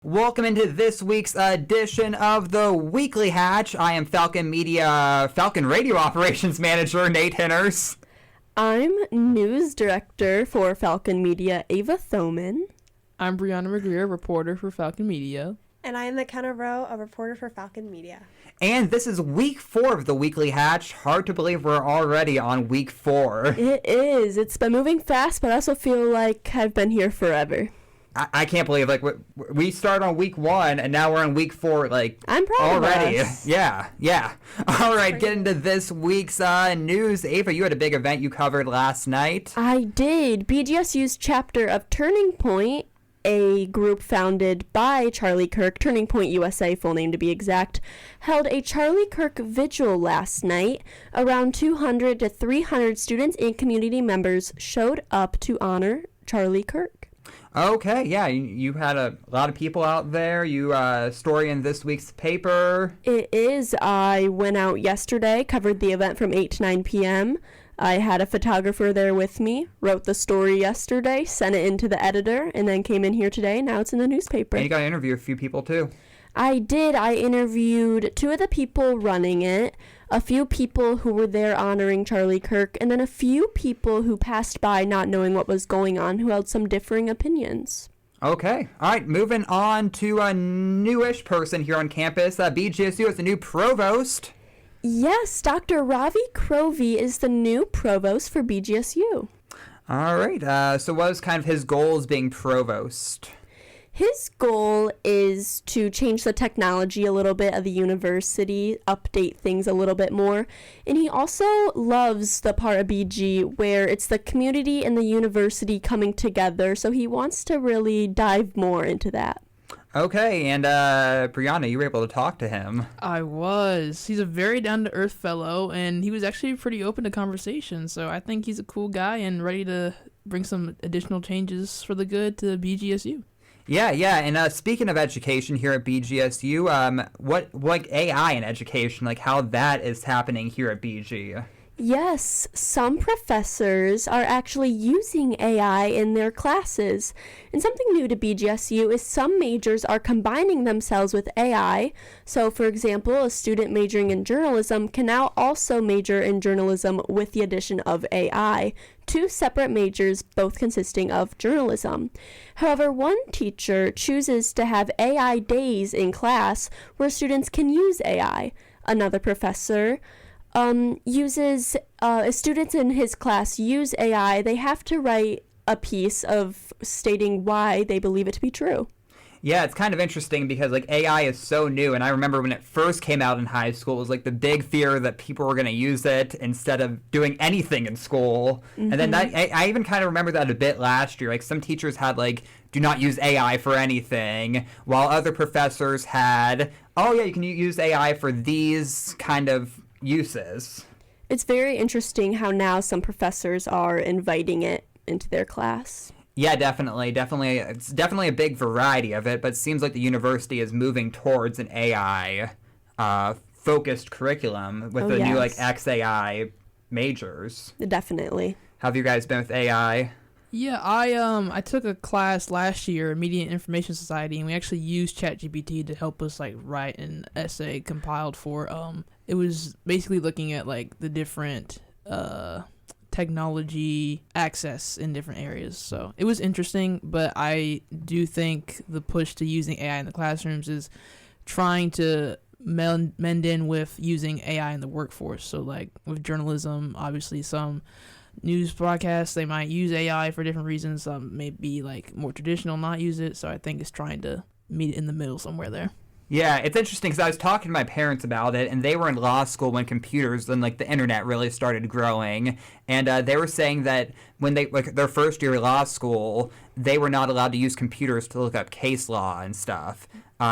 Welcome into this week's edition of the Weekly Hatch. I am Falcon Radio Operations Manager Nate Hinners. I'm News Director for Falcon Media, Ava Thoman. I'm Brianna McGreer, reporter for Falcon Media. And I'm McKenna Rowe, a reporter for Falcon Media. And this is week 4 of the Weekly Hatch. Hard to believe we're already on week 4. It is. It's been moving fast, but I also feel like I've been here forever. I can't believe, like, we started on week 1, and now we're on week 4, like, I'm proud already. of us. Yeah. All right, get into this week's news. Ava, you had a big event you covered last night. I did. BGSU's chapter of Turning Point, a group founded by Charlie Kirk, Turning Point USA, full name to be exact, held a Charlie Kirk vigil last night. Around 200 to 300 students and community members showed up to honor Charlie Kirk. Okay, yeah, you had a lot of people out there. You story in this week's paper. It is. I went out yesterday, covered the event from 8 to 9 p.m. I had a photographer there with me, wrote the story yesterday, sent it in to the editor, and then came in here today. Now it's in the newspaper. And you got to interview a few people, too. I did. I interviewed 2 of the people running it, a few people who were there honoring Charlie Kirk, and then a few people who passed by not knowing what was going on, who held some differing opinions. Okay. All right, moving on to a newish person here on campus. BGSU is the new provost. Yes, Dr. Ravi Crovey is the new provost for BGSU. All right. So what was kind of his goal as being provost? His goal is to change the technology a little bit of the university, update things a little bit more. And he also loves the part of BG where it's the community and the university coming together. So he wants to really dive more into that. Okay, and Brianna, you were able to talk to him. I was. He's a very down-to-earth fellow, and he was actually pretty open to conversation, so I think he's a cool guy and ready to bring some additional changes for the good to BGSU. Yeah, and speaking of education here at BGSU, what AI in education, like how that is happening here at BG? Yes, some professors are actually using AI in their classes. And something new to BGSU is some majors are combining themselves with AI. So, for example, a student majoring in journalism can now also major in journalism with the addition of AI. 2 separate majors, both consisting of journalism. However, one teacher chooses to have AI days in class where students can use AI. Another professor uses students in his class use AI. They have to write a piece of stating why they believe it to be true. Yeah, it's kind of interesting because like AI is so new, and I remember when it first came out in high school, it was like the big fear that people were going to use it instead of doing anything in school. Mm-hmm. And then I even kind of remember that a bit last year. Like some teachers had like, do not use AI for anything, while other professors had, oh yeah, you can use AI for these kind of uses. It's very interesting how now some professors are inviting it into their class. Yeah, definitely. It's definitely a big variety of it, but it seems like the university is moving towards an AI focused curriculum with the new like XAI majors. Definitely. How have you guys been with AI? Yeah, I took a class last year, Media and Information Society, and we actually used ChatGPT to help us like write an essay compiled for it was basically looking at like the different technology access in different areas. So it was interesting, but I do think the push to using AI in the classrooms is trying to mend in with using AI in the workforce. So like with journalism, obviously some news broadcasts, they might use AI for different reasons. Some may be like more traditional, not use it. So I think it's trying to meet in the middle somewhere there. Yeah, it's interesting because I was talking to my parents about it, and they were in law school when computers and like the internet really started growing, and they were saying that when they like their first year of law school, they were not allowed to use computers to look up case law and stuff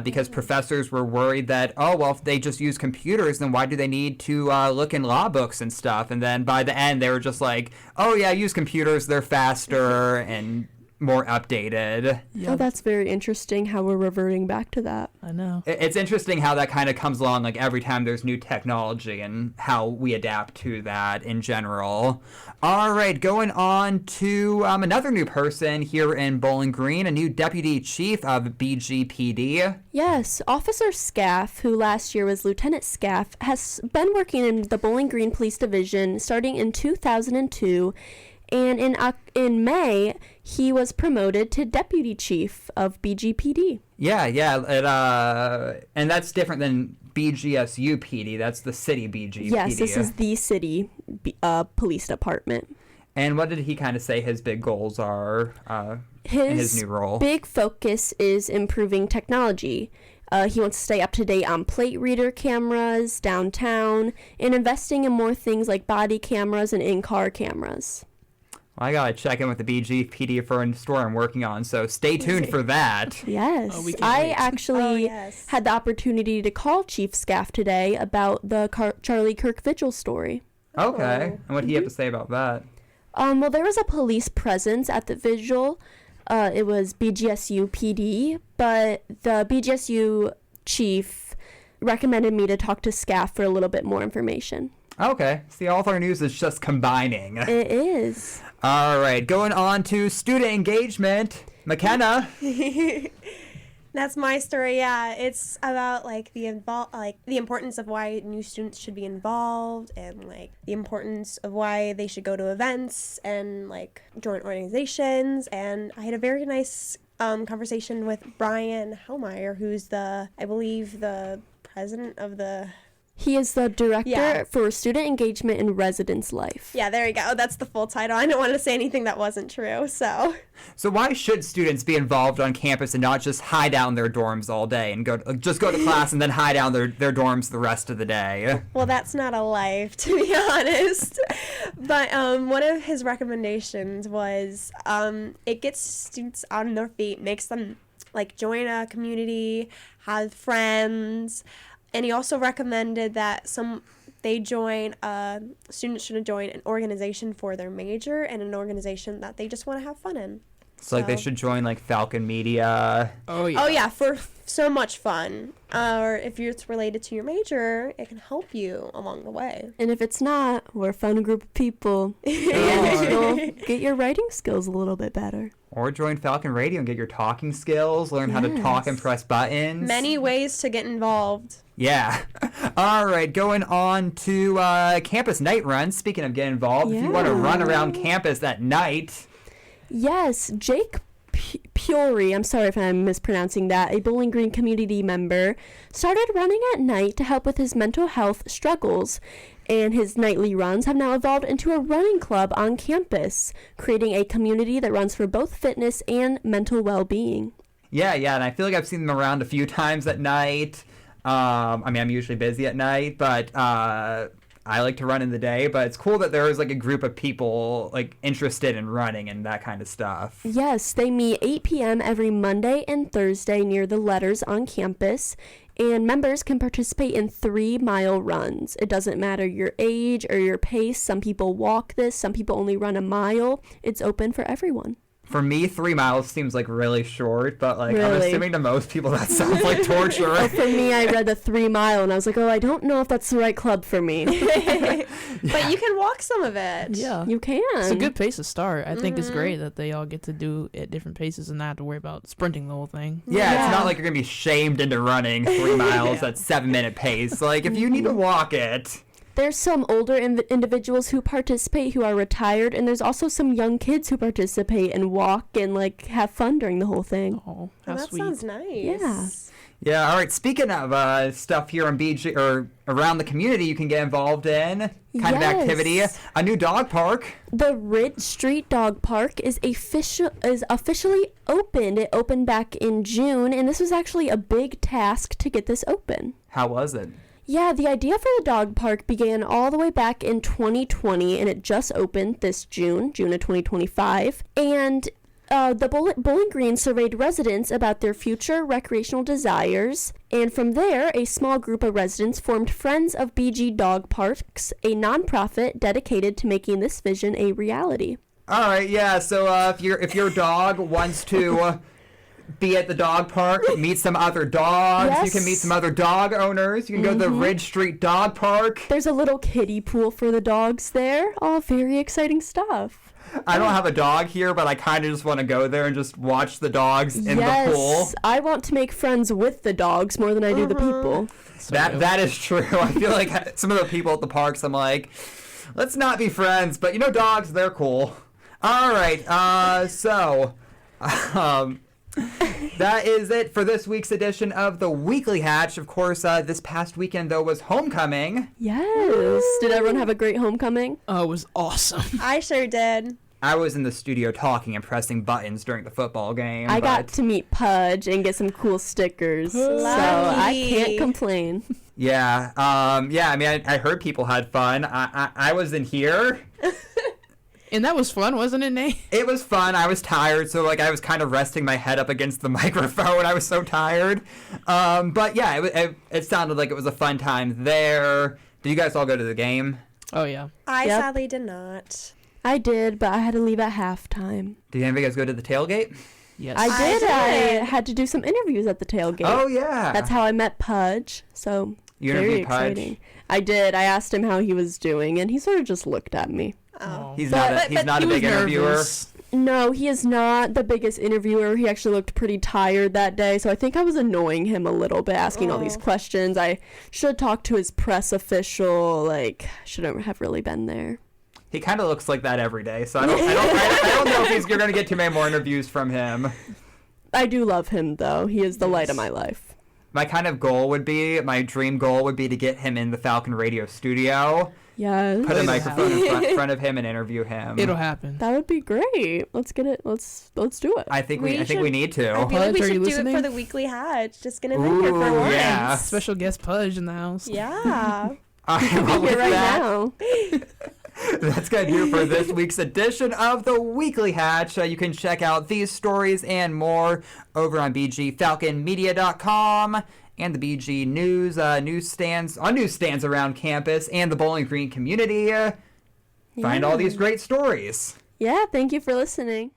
because professors were worried that, oh well, if they just use computers, then why do they need to look in law books and stuff? And then by the end, they were just like, oh yeah, use computers, they're faster and more updated. Yeah, Oh, that's very interesting how we're reverting back to that. I know. It's interesting how that kind of comes along like every time there's new technology and how we adapt to that in general. All right, going on to another new person here in Bowling Green, a new deputy chief of BGPD. Yes, Officer Scaff, who last year was Lieutenant Scaff, has been working in the Bowling Green Police Division starting in 2002, and in May he was promoted to deputy chief of BGPD. Yeah, and that's different than BGSU PD. That's the city BGPD. Yes, this is the city police department. And what did he kind of say his big goals are in his new role? Big focus is improving technology. He wants to stay up to date on plate reader cameras downtown and investing in more things like body cameras and in-car cameras. Well, I gotta check in with the BGPD for a story I'm working on, so stay tuned for that. Yes, Oh, we can't I wait. actually yes. had the opportunity to call Chief Scaff today about the Charlie Kirk Vigil story. Okay, Oh. and what do you have to say about that? Well, there was a police presence at the vigil. It was BGSU PD, but the BGSU chief recommended me to talk to Scaff for a little bit more information. Okay, see, all of our news is just combining. It is. All right, going on to student engagement. McKenna. That's my story. Yeah, it's about like the importance of why new students should be involved, and like the importance of why they should go to events and like join organizations. And I had a very nice conversation with Brian Hellmeyer, who's I believe the president of the. He is the director Yeah. for student engagement and residence life. Yeah, there you go. That's the full title. I didn't want to say anything that wasn't true. So Why should students be involved on campus and not just hide out in their dorms all day and go to class and then hide out in their dorms the rest of the day? well, that's not a life, to be honest. But one of his recommendations was it gets students out on their feet, makes them like join a community, have friends. And he also recommended that students should join an organization for their major and an organization that they just want to have fun in. So like they should join like Falcon Media. Oh yeah. Oh yeah, for so much fun. Or if it's related to your major, it can help you along the way. And if it's not, we're a fun group of people. And you'll get your writing skills a little bit better. Or join Falcon Radio and get your talking skills, learn how to talk and Yes. press buttons. Many ways to get involved. Yeah. All right, going on to campus night runs. Speaking of getting involved, if you want to run Yeah. around campus at night, Yes, Jake Puri, I'm sorry if I'm mispronouncing that, a Bowling Green community member, started running at night to help with his mental health struggles. And his nightly runs have now evolved into a running club on campus, creating a community that runs for both fitness and mental well-being. yeah, and I feel like I've seen them around a few times at night. I'm usually busy at night, but I like to run in the day. But it's cool that there is like a group of people like interested in running and that kind of stuff. Yes, they meet 8 p.m. every Monday and Thursday near the Letters on campus, and members can participate in 3-mile runs. It doesn't matter your age or your pace. Some people walk this, some people only run a mile. It's open for everyone. For me, 3 miles seems like really short, but like I'm Really? assuming to most people that sounds like torture. Oh, for me, I read the 3-mile, and I was like, oh, I don't know if that's the right club for me. But you can walk some of it. Yeah. You can. It's a good pace to start. I think it's great that they all get to do at different paces and not have to worry about sprinting the whole thing. Yeah, Yeah. it's not like you're gonna be shamed into running 3 miles at 7-minute pace. Like if you need to walk it. There's some older individuals who participate who are retired, and there's also some young kids who participate and walk and like have fun during the whole thing. Oh, Oh, how that sweet. sounds nice. Yeah. Yeah, all right. Speaking of stuff here in BG or around the community, you can get involved in kind of Yes. activity. A new dog park. The Ridge Street Dog Park is officially opened. It opened back in June, and this was actually a big task to get this open. How was it? Yeah, the idea for the dog park began all the way back in 2020, and it just opened this June of 2025. And the Bowling Green surveyed residents about their future recreational desires, and from there, a small group of residents formed Friends of BG Dog Parks, a nonprofit dedicated to making this vision a reality. All right, yeah. So if your dog wants to be at the dog park, meet some other dogs. You can meet Yes. some other dog owners. You can go to the Ridge Street Dog Park. There's a little kiddie pool for the dogs there. All very exciting stuff. I don't have a dog here, but I kind of just want to go there and just watch the dogs in the pool. Yes, I want to make friends with the dogs more than I do the people. So That is true. I feel like some of the people at the parks, I'm like, let's not be friends. But dogs, they're cool. All right. That is it for this week's edition of the Weekly Hatch. Of course, this past weekend though was homecoming. Yes. Did everyone have a great homecoming? Oh, it was awesome. I sure did. I was in the studio talking and pressing buttons during the football game. I got but to meet Pudge and get some cool stickers, so I Lucky. can't complain. yeah. I mean, I heard people had fun. I was in here. And that was fun, wasn't it, Nate? It was fun. I was tired, so I was kind of resting my head up against the microphone. I was so tired. But yeah, it sounded like it was a fun time there. Did you guys all go to the game? Oh, yeah. I Yep. sadly did not. I did, but I had to leave at halftime. Did any of you guys go to the tailgate? Yes. I did. I did. had to do some interviews at the tailgate. Oh yeah. That's how I met Pudge. So You very interviewed Pudge? exciting. I did. I asked him how he was doing, and he sort of just looked at me. Oh. He's But- not He a was big interviewer. nervous. No, he is not the biggest interviewer. He actually looked pretty tired that day, so I think I was annoying him a little bit, asking all these Oh. questions. I should talk to his press official. Shouldn't have really been there. He kind of looks like that every day, so I don't know if you're gonna get too many more interviews from him. I do love him, though. He is the light of my life. My dream goal would be to get him in the Falcon Radio studio, Yes. put a It'll microphone in front of him, and interview him. It'll happen. That would be great. Let's get it. Let's do it. I think we We need I to. feel like Pudge, we are should you do it listening? for the Weekly Hatch. Just gonna make here for Ooh, once. yeah. Special guest Pudge in the house. Yeah. All right, well, Here with right that, now. that's going to do it for this week's edition of the Weekly Hatch. You can check out these stories and more over on bgfalconmedia.com and the BG News newsstands around campus and the Bowling Green community. Find all these great stories. Yeah. Thank you for listening.